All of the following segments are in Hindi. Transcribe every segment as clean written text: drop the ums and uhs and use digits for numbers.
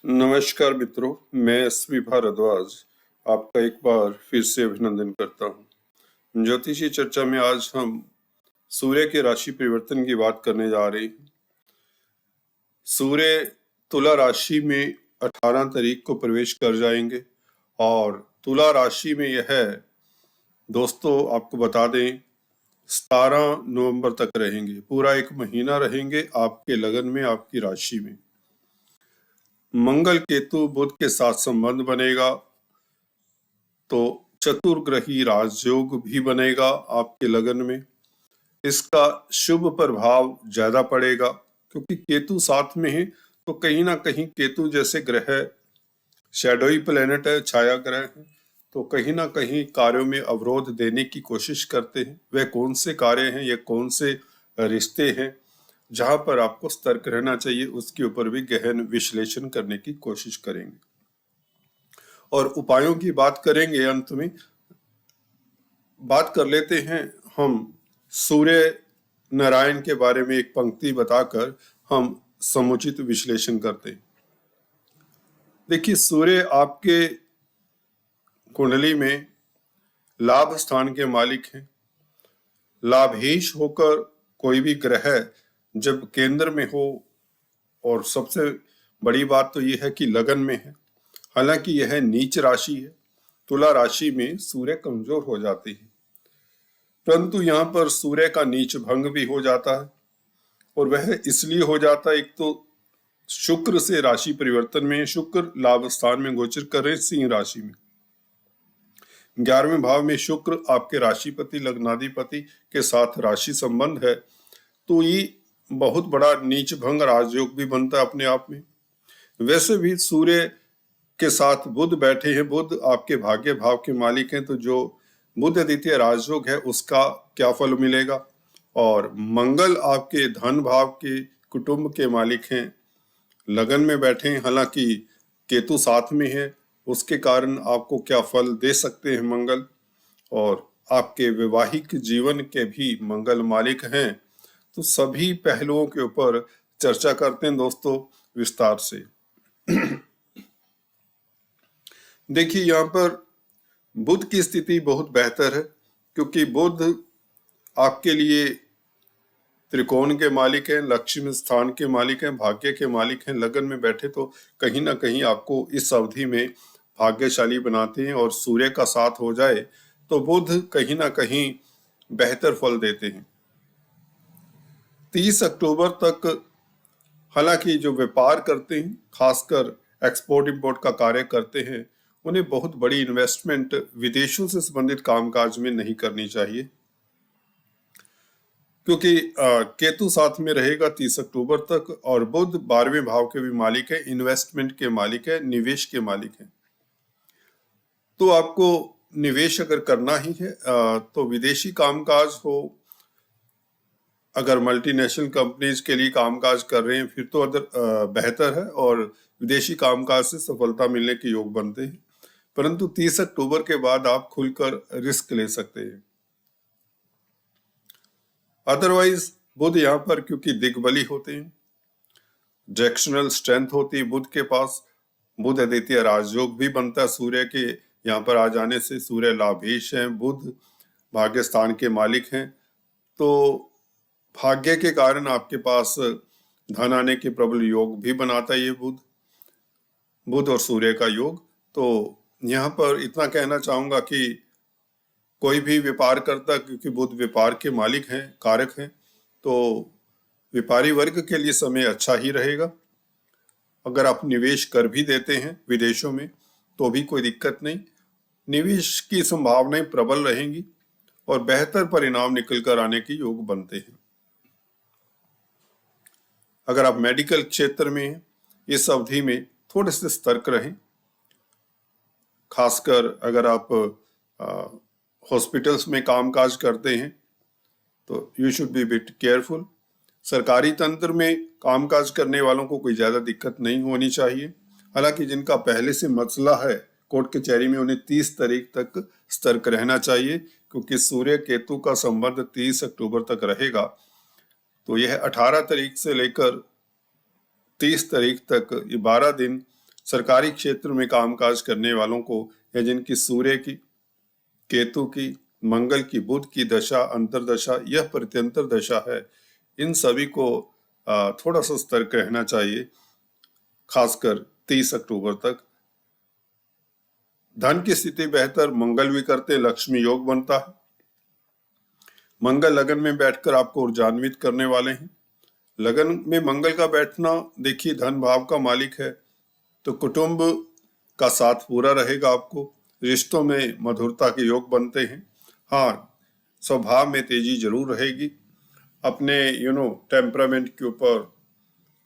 नमस्कार मित्रों, मैं एसवी भारद्वाज आपका एक बार फिर से अभिनंदन करता हूँ। ज्योतिषी चर्चा में आज हम सूर्य के राशि परिवर्तन की बात करने जा रहे हैं। सूर्य तुला राशि में 18 तारीख को प्रवेश कर जाएंगे और तुला राशि में यह दोस्तों आपको बता दें 17 नवंबर तक रहेंगे। पूरा एक महीना रहेंगे आपके लगन में, आपकी राशि में। मंगल केतु बुध के साथ संबंध बनेगा तो चतुर्ग्रही राजयोग भी बनेगा आपके लगन में। इसका शुभ प्रभाव ज्यादा पड़ेगा क्योंकि केतु साथ में है, तो कहीं ना कहीं केतु जैसे ग्रह शैडोई प्लेनेट है, छाया ग्रह है, तो कहीं ना कहीं कार्यों में अवरोध देने की कोशिश करते हैं। वह कौन से कार्य हैं, ये कौन से रिश्ते हैं जहां पर आपको सतर्क रहना चाहिए, उसके ऊपर भी गहन विश्लेषण करने की कोशिश करेंगे और उपायों की बात करेंगे। अंत में बात कर लेते हैं हम सूर्य नारायण के बारे में, एक पंक्ति बताकर हम समुचित विश्लेषण करते हैं। देखिए, सूर्य आपके कुंडली में लाभ स्थान के मालिक हैं। लाभेश होकर कोई भी ग्रह जब केंद्र में हो, और सबसे बड़ी बात तो यह है कि लगन में है, हालांकि यह नीच राशि है, तुला राशि में सूर्य कमजोर हो जाते हैं, परंतु यहाँ पर सूर्य का नीच भंग भी हो जाता है। और वह इसलिए हो जाता है, एक तो शुक्र से राशि परिवर्तन में, शुक्र लाभ स्थान में गोचर कर रहे सिंह राशि में। 11वें भाव में शुक्र आपके राशिपति लग्नाधिपति के साथ राशि संबंध है, तो ये बहुत बड़ा नीच भंग राजयोग भी बनता है अपने आप में। वैसे भी सूर्य के साथ बुध बैठे हैं, बुध आपके भाग्य भाव के मालिक हैं, तो जो बुध द्वितीय राजयोग है उसका क्या फल मिलेगा। और मंगल आपके धन भाव के कुटुंब के मालिक हैं, लगन में बैठे हैं, हालांकि केतु साथ में है, उसके कारण आपको क्या फल दे सकते हैं मंगल। और आपके वैवाहिक जीवन के भी मंगल मालिक हैं। तो सभी पहलुओं के ऊपर चर्चा करते हैं दोस्तों विस्तार से। देखिए, यहाँ पर बुध की स्थिति बहुत बेहतर है क्योंकि बुध आपके लिए त्रिकोण के मालिक हैं, लक्ष्मी स्थान के मालिक हैं, भाग्य के मालिक हैं। लगन में बैठे तो कहीं ना कहीं आपको इस अवधि में भाग्यशाली बनाते हैं, और सूर्य का साथ हो जाए तो बुध कहीं ना कहीं बेहतर फल देते हैं। 30 अक्टूबर तक हालांकि जो व्यापार करते हैं, खासकर एक्सपोर्ट इंपोर्ट का कार्य करते हैं, उन्हें बहुत बड़ी इन्वेस्टमेंट विदेशों से संबंधित कामकाज में नहीं करनी चाहिए क्योंकि केतु साथ में रहेगा 30 अक्टूबर तक, और बुध 12वें भाव के भी मालिक है, इन्वेस्टमेंट के मालिक है, निवेश के मालिक है। तो आपको निवेश अगर करना ही है तो विदेशी कामकाज हो, अगर मल्टीनेशनल कंपनीज के लिए कामकाज कर रहे हैं फिर तो बेहतर है, और विदेशी कामकाज से सफलता मिलने के योग बनते हैं। परंतु 30 अक्टूबर के बाद आप खुलकर रिस्क ले सकते हैं। अदरवाइज बुध यहाँ पर क्योंकि दिग्बली होते हैं, डायरेक्शनल स्ट्रेंथ होती है बुध के पास, बुध द्वितीय राजयोग भी बनता है सूर्य के यहाँ पर आ जाने से। सूर्य लाभेश हैं, बुध भाग्य स्थान के मालिक हैं, तो भाग्य के कारण आपके पास धन आने के प्रबल योग भी बनाता है ये बुध और सूर्य का योग। तो यहाँ पर इतना कहना चाहूंगा कि कोई भी व्यापार करता, क्योंकि बुध व्यापार के मालिक हैं, कारक हैं, तो व्यापारी वर्ग के लिए समय अच्छा ही रहेगा। अगर आप निवेश कर भी देते हैं विदेशों में तो भी कोई दिक्कत नहीं, निवेश की संभावनाएं प्रबल रहेंगी और बेहतर परिणाम निकल कर आने के योग बनते हैं। अगर आप मेडिकल क्षेत्र में हैं, इस अवधि में थोड़े से सतर्क रहें, खासकर अगर आप हॉस्पिटल्स में कामकाज करते हैं तो you should be bit careful. सरकारी तंत्र में कामकाज करने वालों को कोई ज्यादा दिक्कत नहीं होनी चाहिए, हालांकि जिनका पहले से मसला है कोर्ट कचहरी में, उन्हें 30 तारीख तक सतर्क रहना चाहिए क्योंकि सूर्य केतु का संबंध 30 अक्टूबर तक रहेगा। तो यह 18 तारीख से लेकर 30 तारीख तक ये 12 दिन सरकारी क्षेत्र में कामकाज करने वालों को या जिनकी सूर्य की, केतु की, मंगल की, बुध की दशा, अंतरदशा, यह प्रत्यंतर दशा है, इन सभी को थोड़ा सा सतर्क रहना चाहिए, खासकर 30 अक्टूबर तक। धन की स्थिति बेहतर, मंगल भी करते, लक्ष्मी योग बनता है। मंगल लगन में बैठकर आपको ऊर्जान्वित करने वाले हैं। लगन में मंगल का बैठना, देखिए धन भाव का मालिक है, तो कुटुंब का साथ पूरा रहेगा आपको। रिश्तों में मधुरता के योग बनते हैं। हाँ, स्वभाव में तेजी जरूर रहेगी। अपने टेम्परामेंट के ऊपर,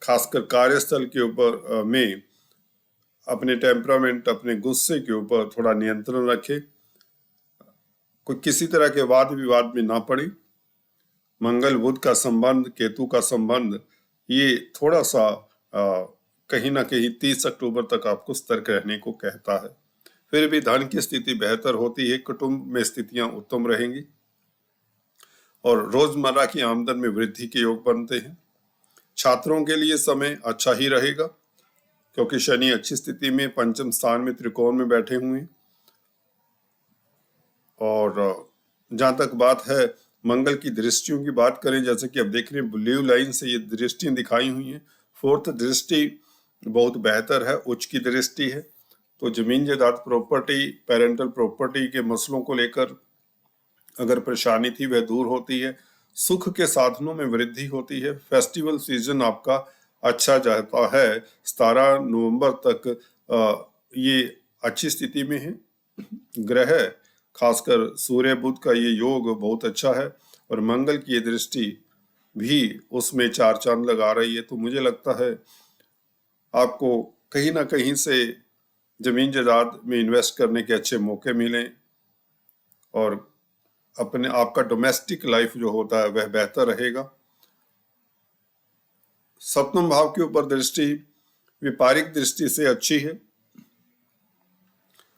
खासकर कार्यस्थल के ऊपर में अपने टेम्परामेंट, अपने गुस्से के ऊपर थोड़ा नियंत्रण रखें। कोई किसी तरह के वाद विवाद में ना पड़े। मंगल बुध का संबंध, केतु का संबंध, ये थोड़ा सा कहीं ना कहीं 30 अक्टूबर तक आपको सतर्क रहने को कहता है। फिर भी धन की स्थिति बेहतर होती है, कुटुंब में स्थितियां उत्तम रहेंगी और रोजमर्रा की आमदन में वृद्धि के योग बनते हैं। छात्रों के लिए समय अच्छा ही रहेगा, क्योंकि शनि अच्छी स्थिति में पंचम स्थान में त्रिकोण में बैठे हुए हैं। और जहां तक बात है मंगल की दृष्टियों की बात करें, जैसे कि अब देख रहे हैं ब्लू लाइन से ये दृष्टियां दिखाई हुई हैं। 4th दृष्टि बहुत बेहतर है, उच्च की दृष्टि है। तो जमीन जायदाद, प्रॉपर्टी, पेरेंटल प्रॉपर्टी के मसलों को लेकर अगर परेशानी थी वह दूर होती है। सुख के साधनों में वृद्धि होती है। फेस्टिवल सीजन आपका अच्छा जाता है। 17 नवंबर तक ये अच्छी स्थिति में है। ग्रह, खासकर सूर्य बुध का ये योग बहुत अच्छा है और मंगल की ये दृष्टि भी उसमें 4 चांद लगा रही है। तो मुझे लगता है आपको कहीं ना कहीं से जमीन जायदाद में इन्वेस्ट करने के अच्छे मौके मिले और अपने आपका डोमेस्टिक लाइफ जो होता है वह बेहतर रहेगा। 7वें भाव के ऊपर दृष्टि व्यापारिक दृष्टि से अच्छी है।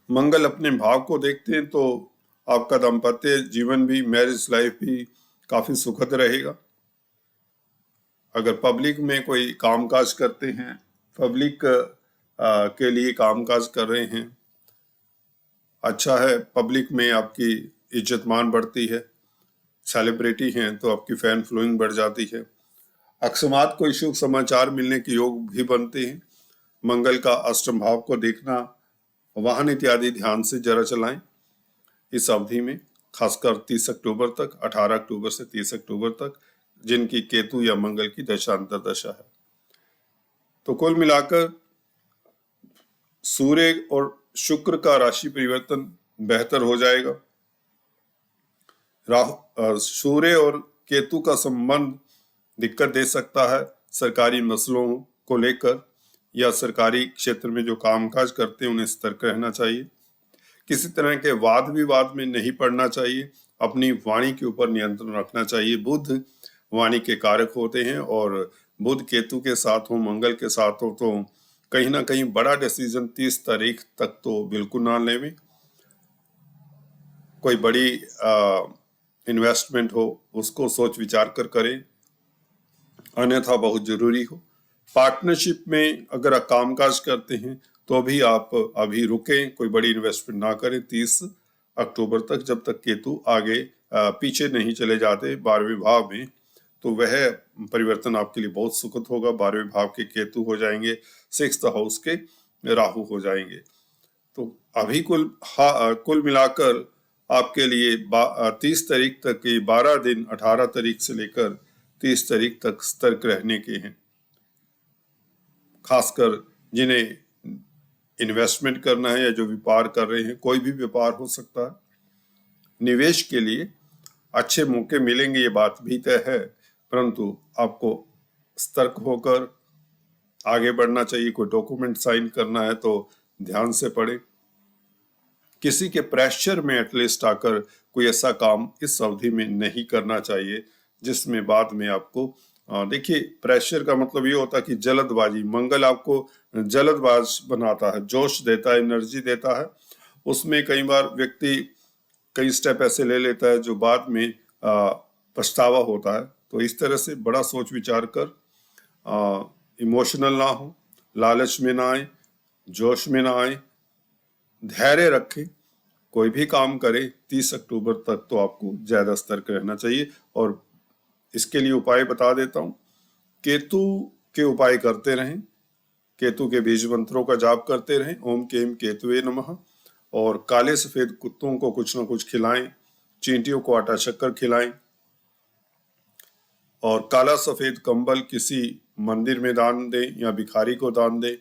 मंगल अपने भाव को देखते हैं तो आपका दाम्पत्य जीवन भी, मैरिज लाइफ भी काफी सुखद रहेगा। अगर पब्लिक में कोई कामकाज करते हैं, पब्लिक के लिए कामकाज कर रहे हैं, अच्छा है। पब्लिक में आपकी इज्जत मान बढ़ती है। सेलिब्रिटी हैं तो आपकी फैन फॉलोइंग बढ़ जाती है। अकस्मात कोई शुभ समाचार मिलने के योग भी बनते हैं। मंगल का अष्टम भाव को देखना, वाहन इत्यादि ध्यान से जरा चलाएं इस अवधि में, खासकर 30 अक्टूबर तक, 18 अक्टूबर से 30 अक्टूबर तक, जिनकी केतु या मंगल की दशा अंतरदशा है। तो कुल मिलाकर सूर्य और शुक्र का राशि परिवर्तन बेहतर हो जाएगा। सूर्य और केतु का संबंध दिक्कत दे सकता है सरकारी मसलों को लेकर, या सरकारी क्षेत्र में जो कामकाज करते हैं उन्हें सतर्क रहना चाहिए। किसी तरह के वाद विवाद में नहीं पड़ना चाहिए। अपनी वाणी के ऊपर नियंत्रण रखना चाहिए। बुध वाणी के कारक होते हैं और बुध केतु के साथ हो, मंगल के साथ हो, तो कहीं ना कहीं बड़ा डिसीजन 30 तारीख तक तो बिल्कुल ना लें। कोई बड़ी इन्वेस्टमेंट हो उसको सोच विचार कर करें, अन्यथा बहुत जरूरी हो। पार्टनरशिप में अगर आप कामकाज करते हैं तो भी आप अभी रुकें, कोई बड़ी इन्वेस्टमेंट ना करें 30 अक्टूबर तक, जब तक केतु आगे पीछे नहीं चले जाते 12वें भाव में। तो वह परिवर्तन आपके लिए बहुत सुखद होगा। 12वें भाव के केतु हो जाएंगे, 6th हाउस के राहु हो जाएंगे। तो अभी कुल मिलाकर आपके लिए 30 तारीख तक के 12 दिन, 18 तारीख से लेकर 30 तारीख तक सतर्क रहने के हैं। खासकर जिन्हें इन्वेस्टमेंट करना है या जो व्यापार कर रहे हैं, कोई भी व्यापार हो सकता है, निवेश के लिए अच्छे मौके मिलेंगे, ये बात भी तय है। परंतु आपको सतर्क होकर आगे बढ़ना चाहिए। कोई डॉक्यूमेंट साइन करना है तो ध्यान से पढ़े। किसी के प्रेशर में एटलीस्ट आकर कोई ऐसा काम इस अवधि में नहीं करना चाहिए जिसमें बाद में आपको देखिए, प्रेशर का मतलब ये होता है कि जल्दबाजी। मंगल आपको जल्दबाज बनाता है, जोश देता है, एनर्जी देता है। उसमें कई बार व्यक्ति कई स्टेप ऐसे ले लेता है जो बाद में पछतावा होता है। तो इस तरह से बड़ा सोच विचार कर, इमोशनल ना हो, लालच में ना आए, जोश में ना आए, धैर्य रखें। कोई भी काम करे 30 अक्टूबर तक तो आपको ज्यादा सतर्क रहना चाहिए। और इसके लिए उपाय बता देता हूं। केतु के उपाय करते रहें, केतु के बीज मंत्रों का जाप करते रहें, ओम केम केतुवे नमः। और काले सफेद कुत्तों को कुछ ना कुछ खिलाएं, चींटियों को आटा शक्कर खिलाएं, और काला सफेद कंबल किसी मंदिर में दान दें या भिखारी को दान दें।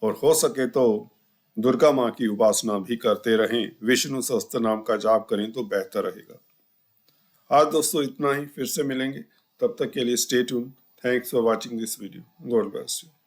और हो सके तो दुर्गा माँ की उपासना भी करते रहें, विष्णु सहस्त्र नाम का जाप करें तो बेहतर रहेगा। आज दोस्तों इतना ही, फिर से मिलेंगे, तब तक के लिए stay tune. Thanks for watching this video. God bless you.